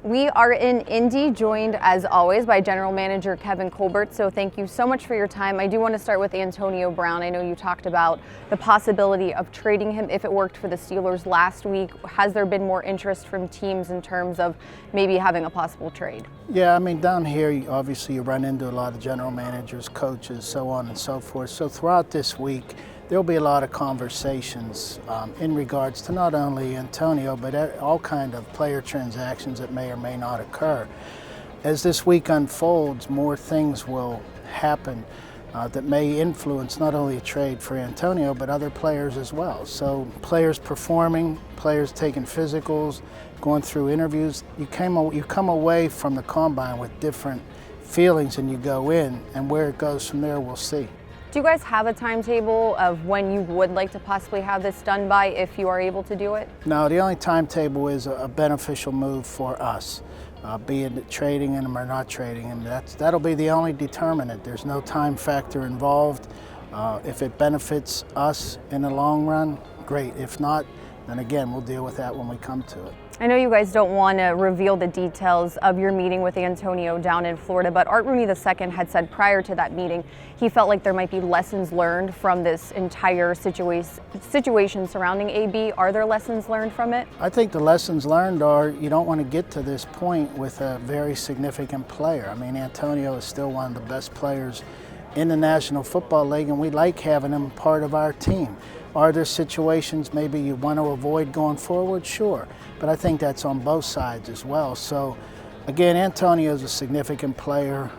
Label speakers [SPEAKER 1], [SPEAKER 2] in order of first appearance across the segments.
[SPEAKER 1] We are in Indy, joined as always by General Manager Kevin Colbert. So thank you so much for your time. I do want to start with Antonio Brown. I know you talked about the possibility of trading him if it worked for the Steelers last week. Has there been more interest from teams in terms of maybe having a possible trade?
[SPEAKER 2] Yeah, I mean, down here, obviously you run into a lot of general managers, coaches, so on and so forth. So throughout this week, there'll be a lot of conversations in regards to not only Antonio, but all kind of player transactions that may or may not occur. As this week unfolds, more things will happen that may influence not only a trade for Antonio, but other players as well. So players performing, players taking physicals, going through interviews. You come away from the combine with different feelings than you go in, and where it goes from there, we'll see.
[SPEAKER 1] Do you guys have a timetable of when you would like to possibly have this done by if you are able to do it?
[SPEAKER 2] No, the only timetable is a beneficial move for us, be it trading him or not trading him. That'll be the only determinant. There's no time factor involved. If it benefits us in the long run, great. If not, then again, we'll deal with that when we come to it.
[SPEAKER 1] I know you guys don't want to reveal the details of your meeting with Antonio down in Florida, but Art Rooney II had said prior to that meeting he felt like there might be lessons learned from this entire situation surrounding AB. Are there lessons learned from it?
[SPEAKER 2] I think the lessons learned are you don't want to get to this point with a very significant player. I mean, Antonio is still one of the best players in the National Football League, and we like having him part of our team. Are there situations maybe you want to avoid going forward? Sure. But I think that's on both sides as well. So, again, Antonio is a significant player.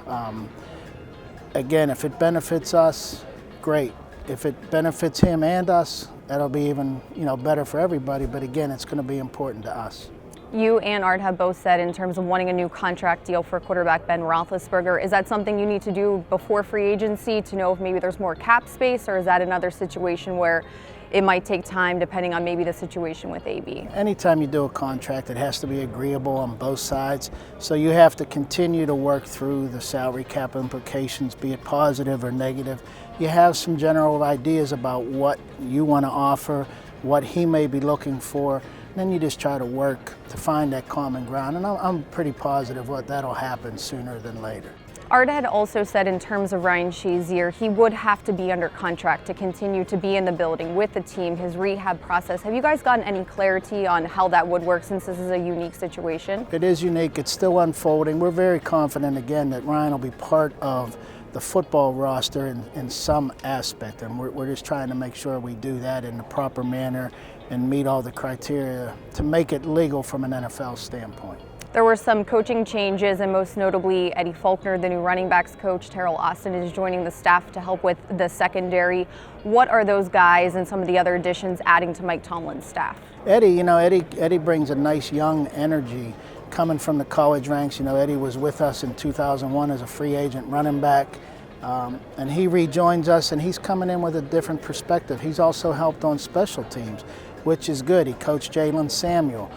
[SPEAKER 2] Again, if it benefits us, great. If it benefits him and us, that'll be even better for everybody. But again, it's going to be important to us.
[SPEAKER 1] You and Art have both said in terms of wanting a new contract deal for quarterback Ben Roethlisberger. Is that something you need to do before free agency to know if maybe there's more cap space, or is that another situation where it might take time depending on maybe the situation with AB?
[SPEAKER 2] Anytime you do a contract, it has to be agreeable on both sides. So you have to continue to work through the salary cap implications, be it positive or negative. You have some general ideas about what you want to offer, what he may be looking for. Then you just try to work to find that common ground, and I'm pretty positive that'll happen sooner than later.
[SPEAKER 1] Art had also said in terms of Ryan Shazier, he would have to be under contract to continue to be in the building with the team, his rehab process. Have you guys gotten any clarity on how that would work, since this is a unique situation?
[SPEAKER 2] It is unique. It's still unfolding. We're very confident, again, that Ryan will be part of the football roster in some aspect, and we're just trying to make sure we do that in the proper manner and meet all the criteria to make it legal from an NFL standpoint.
[SPEAKER 1] There were some coaching changes, and most notably Eddie Faulkner, the new running backs coach. Terrell Austin is joining the staff to help with the secondary. What are those guys and some of the other additions adding to Mike Tomlin's staff?
[SPEAKER 2] Eddie brings a nice young energy coming from the college ranks. Eddie was with us in 2001 as a free agent running back. And he rejoins us, and he's coming in with a different perspective. He's also helped on special teams, which is good. He coached Jalen Samuel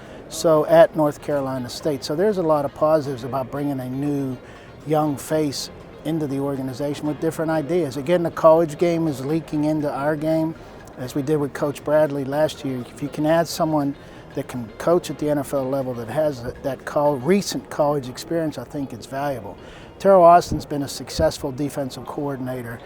[SPEAKER 2] at North Carolina State. So there's a lot of positives about bringing a new young face into the organization with different ideas. Again, the college game is leaking into our game, as we did with Coach Bradley last year. If you can add someone that can coach at the NFL level that has that recent college experience, I think it's valuable. Terrell Austin's been a successful defensive coordinator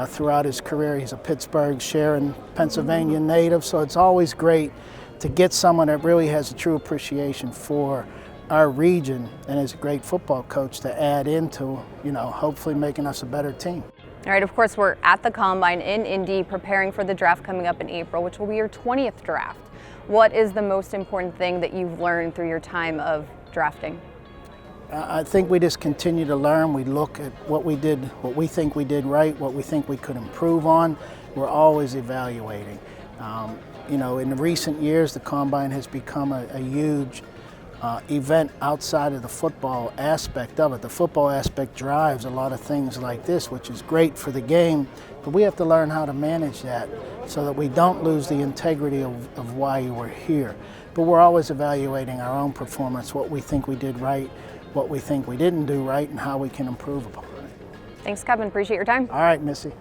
[SPEAKER 2] throughout his career. He's a Pittsburgh, Sharon, Pennsylvania native, so it's always great to get someone that really has a true appreciation for our region and is a great football coach to add into, hopefully making us a better team.
[SPEAKER 1] All right, of course, we're at the Combine in Indy preparing for the draft coming up in April, which will be your 20th draft. What is the most important thing that you've learned through your time of drafting?
[SPEAKER 2] I think we just continue to learn. We look at what we did, what we think we did right, what we think we could improve on. We're always evaluating. In the recent years, the Combine has become a huge event outside of the football aspect of it. The football aspect drives a lot of things like this, which is great for the game, but we have to learn how to manage that so that we don't lose the integrity of why you were here. But we're always evaluating our own performance, what we think we did right, what we think we didn't do right, and how we can improve upon it.
[SPEAKER 1] Thanks, Kevin. Appreciate your time.
[SPEAKER 2] All right, Missy.